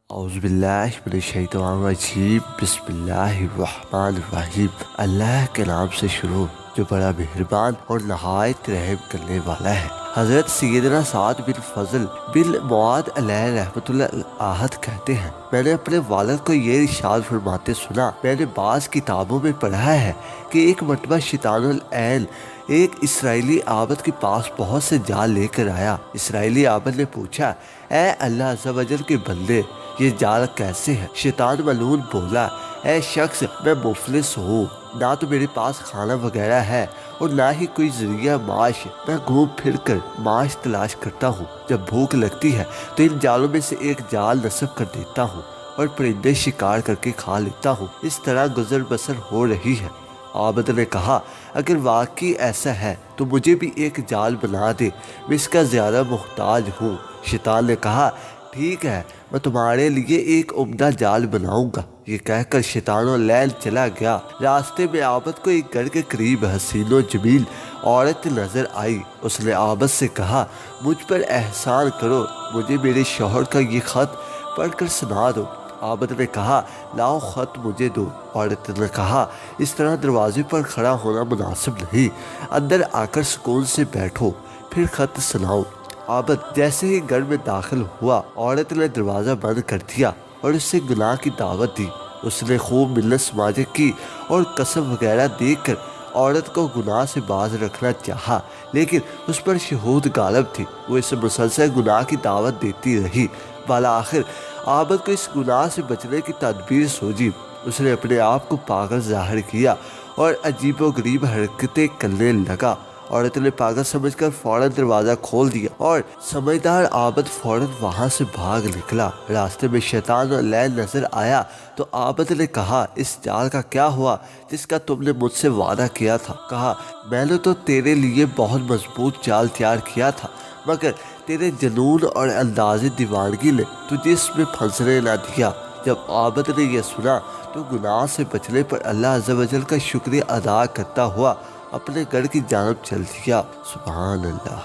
اعوذ باللہ من الشیطان الرجیم بسم اللہ الرحمن الرحیم۔ اللہ کے نام سے شروع جو بڑا مہربان اور نہایت رحم کرنے والا ہے۔ حضرت سیدنا سعد بن فضل بن معاذ علیہ رحمۃ اللہ آہد کہتے ہیں، میں نے اپنے والد کو یہ ارشاد فرماتے سنا، میں نے بعض کتابوں میں پڑھا ہے کہ ایک مرتبہ شیطان العین ایک اسرائیلی عابد کے پاس بہت سے جال لے کر آیا۔ اسرائیلی عابد نے پوچھا، اے اللہ عز و جل کے بندے، یہ جال کیسے ہے؟ شیطان ملعون بولا، اے شخص، میں مفلس ہوں، نہ تو میرے پاس کھانا وغیرہ ہے اور نہ ہی کوئی ذریعہ معاش، میں گھوم پھر کر معاش تلاش کرتا ہوں، جب بھوک لگتی ہے تو ان جالوں میں سے ایک جال نصب کر دیتا ہوں اور پرندے شکار کر کے کھا لیتا ہوں، اس طرح گزر بسر ہو رہی ہے۔ عابد نے کہا، اگر واقعی ایسا ہے تو مجھے بھی ایک جال بنا دے، میں اس کا زیادہ محتاج ہوں۔ شیطان نے کہا، ٹھیک ہے، میں تمہارے لیے ایک عمدہ جال بناؤں گا۔ یہ کہہ کر شیطان اللیل چلا گیا۔ راستے میں عابد کو ایک گھر کے قریب حسین و جمیل عورت نظر آئی۔ اس نے عابد سے کہا، مجھ پر احسان کرو، مجھے میرے شوہر کا یہ خط پڑھ کر سنا دو۔ عابد نے کہا، لاؤ خط مجھے دو۔ عورت نے کہا، اس طرح دروازے پر کھڑا ہونا مناسب نہیں، اندر آ کر سکون سے بیٹھو، پھر خط سناؤ۔ عابد جیسے ہی گھر میں داخل ہوا، عورت نے دروازہ بند کر دیا اور اس سے گناہ کی دعوت دی۔ اس نے خوب منت سماجت کی اور قسم وغیرہ دے کر عورت کو گناہ سے باز رکھنا چاہا، لیکن اس پر شہود غالب تھی۔ وہ اسے مسلسل گناہ کی دعوت دیتی رہی۔ بالآخر عابد کو اس گناہ سے بچنے کی تدبیر سوچی۔ اس نے اپنے آپ کو پاگل ظاہر کیا اور عجیب و غریب حرکتیں کرنے لگا۔ عورت نے پاگل سمجھ کر فوراً دروازہ کھول دیا اور سمجھدار عابد فوراً وہاں سے بھاگ نکلا۔ راستے میں شیطان اللیل نظر آیا تو عابد نے کہا، اس جال کا کیا ہوا جس کا تم نے مجھ سے وعدہ کیا تھا؟ کہا، میں نے تو تیرے لیے بہت مضبوط جال تیار کیا تھا، مگر تیرے جنون اور انداز دیوانگی نے تجھے اس میں پھنسنے نہ دیا۔ جب عابد نے یہ سنا تو گناہ سے بچنے پر اللہ عز و جل کا شکریہ ادا کرتا ہوا اپنے گھر کی جانب چل دیا۔ سبحان اللہ۔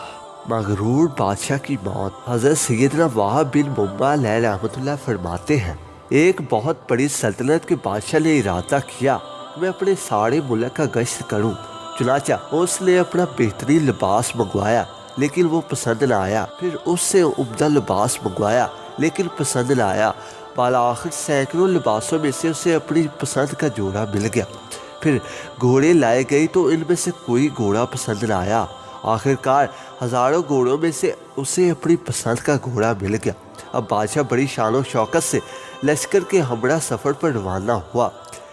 مغرور بادشاہ کی موت۔ حضرت سیدنا وہب بن منبع علیہ رحمۃ اللہ فرماتے ہیں، ایک بہت بڑی سلطنت کے بادشاہ نے ارادہ کیا کہ میں اپنے سارے ملک کا گشت کروں۔ چنانچہ اس نے اپنا بہترین لباس منگوایا لیکن وہ پسند نہ آیا، پھر اس سے عمدہ لباس منگوایا لیکن پسند نہ آیا۔ بالآخر سینکڑوں لباسوں میں سے اسے اپنی پسند کا جوڑا مل گیا۔ پھر گھوڑے لائے گئے تو ان میں سے کوئی گھوڑا پسند نہ آیا۔ آخرکار ہزاروں گھوڑوں میں سے اسے اپنی پسند کا گھوڑا مل گیا۔ اب بادشاہ بڑی شان و شوکت سے لشکر کے ہمراہ سفر پر روانہ ہوا۔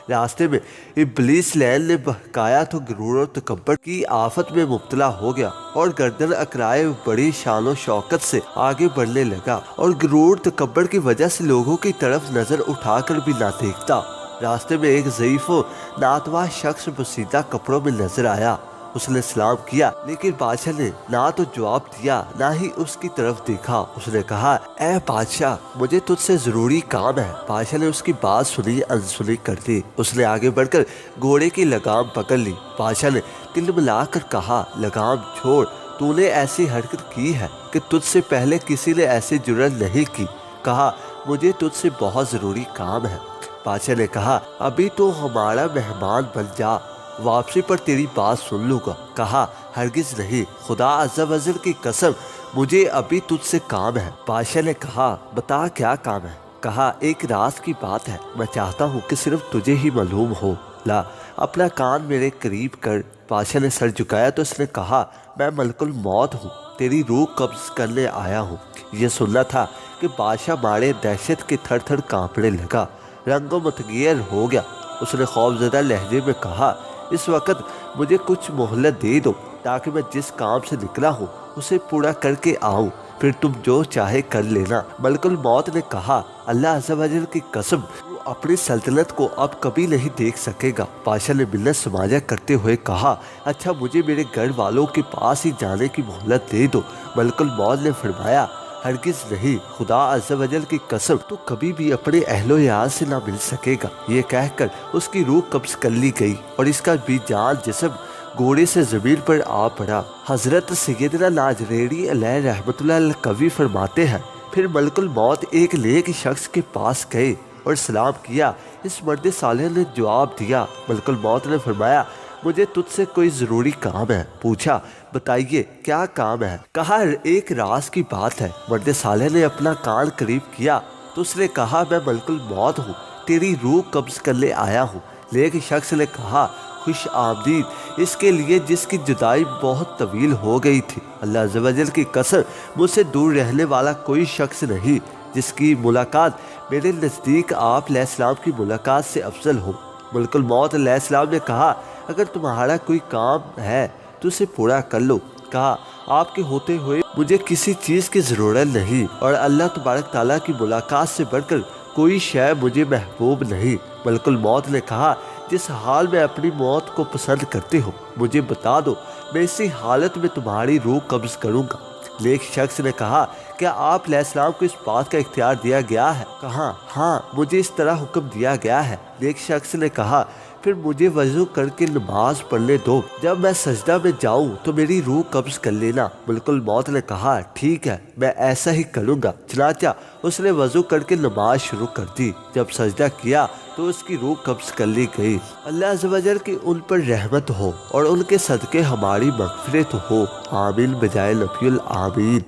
راستے میں ابلیس لعین نے بہکایا تو غرور و تکبر کی آفت میں مبتلا ہو گیا اور گردن اکڑائے بڑی شان و شوکت سے آگے بڑھنے لگا اور غرور تکبر کی وجہ سے لوگوں کی طرف نظر اٹھا کر بھی نہ دیکھتا۔ راستے میں ایک ضعیف و ناتواہ شخص بسیدہ کپڑوں میں نظر آیا۔ اس نے سلام کیا لیکن بادشاہ نے نہ تو جواب دیا نہ ہی اس کی طرف دیکھا۔ اس نے کہا، اے بادشاہ، مجھے تجھ سے ضروری کام ہے۔ بادشاہ نے اس کی بات سنی انسنی کر دی۔ اس نے آگے بڑھ کر گھوڑے کی لگام پکڑ لی۔ بادشاہ نے تل ملا کر کہا، لگام چھوڑ، تو نے ایسی حرکت کی ہے کہ تجھ سے پہلے کسی نے ایسی جرأت نہیں کی۔ کہا، مجھے تجھ سے بہت ضروری کام ہے۔ بادشاہ نے کہا، ابھی تو ہمارا مہمان بن جا، واپسی پر تیری بات سن لوں گا۔ کہا، ہرگز نہیں، خدا عز و جل کی قسم، مجھے ابھی تجھ سے کام ہے۔ بادشاہ نے کہا، بتا کیا کام ہے؟ کہا، ایک راز کی بات ہے، میں چاہتا ہوں کہ صرف تجھے ہی معلوم ہو، لا اپنا کان میرے قریب کر۔ بادشاہ نے سر جھکایا تو اس نے کہا، میں ملک الموت ہوں، تیری روح قبض کرنے آیا ہوں۔ یہ سننا تھا کہ بادشاہ مارے دہشت کے تھر تھر کانپنے لگا، رنگ و متغیر ہو گیا۔ اس نے خوفزدہ لہجے میں کہا، اس وقت مجھے کچھ مہلت دے دو تاکہ میں جس کام سے نکلا ہوں اسے پورا کر کے آؤں، پھر تم جو چاہے کر لینا۔ ملک الموت نے کہا، اللہ عز و جل کی قسم، تو اپنی سلطنت کو اب کبھی نہیں دیکھ سکے گا۔ بادشاہ نے منت سماجہ کرتے ہوئے کہا، اچھا مجھے میرے گھر والوں کے پاس ہی جانے کی مہلت دے دو۔ ملک الموت نے فرمایا، ہرگز نہیں، خدا عز و جل کی قسم، تو کبھی بھی اپنے اہل و عیال سے نہ مل سکے گا۔ یہ کہہ کر اس کی روح قبض کر لی گئی اور اس کا بھی جان جسم گھوڑے سے زمین پر آ پڑا۔ حضرت سیدنا ناجریری علیہ رحمۃ اللہ القوی فرماتے ہیں، پھر ملک الموت ایک نیک شخص کے پاس گئے اور سلام کیا۔ اس مرد صالح نے جواب دیا۔ ملک الموت نے فرمایا مجھے تجھ سے کوئی ضروری کام ہے۔ پوچھا بتائیے کیا کام ہے؟ کہا ایک راز کی بات ہے۔ مرد صالح نے اپنا کان قریب کیا تو اس نے کہا میں ملک الموت ہوں، تیری روح قبض کرنے آیا ہوں۔ نیک شخص نے کہا خوش آمدید اس کے لیے جس کی جدائی بہت طویل ہو گئی تھی۔ اللہ عز و جل کی قسم مجھ سے دور رہنے والا کوئی شخص نہیں جس کی ملاقات میرے نزدیک آپ علیہ السلام کی ملاقات سے افضل ہو۔ ملک الموت علیہ السلام نے کہا اگر تمہارا کوئی کام ہے تو اسے پورا کر لو۔ کہا آپ کے ہوتے ہوئے مجھے کسی چیز کی ضرورت نہیں اور اللہ تبارک تعالیٰ کی ملاقات سے بڑھ کر کوئی شے مجھے محبوب نہیں۔ ملک الموت نے کہا جس حال میں اپنی موت کو پسند کرتے ہو مجھے بتا دو، میں اسی حالت میں تمہاری روح قبض کروں گا۔ نیک شخص نے کہا کیا آپ علیہ السلام کو اس بات کا اختیار دیا گیا ہے؟ کہا ہاں مجھے اس طرح حکم دیا گیا ہے۔ نیک شخص نے کہا پھر مجھے وضو کر کے نماز پڑھنے دو، جب میں سجدہ میں جاؤں تو میری روح قبض کر لینا۔ ملک الموت نے کہا ٹھیک ہے میں ایسا ہی کروں گا۔ چنانچہ اس نے وضو کر کے نماز شروع کر دی۔ جب سجدہ کیا تو اس کی روح قبض کر لی گئی۔ اللہ عز و جل کی ان پر رحمت ہو اور ان کے صدقے ہماری مغفرت ہو، آمین بجائے نفی الآمین۔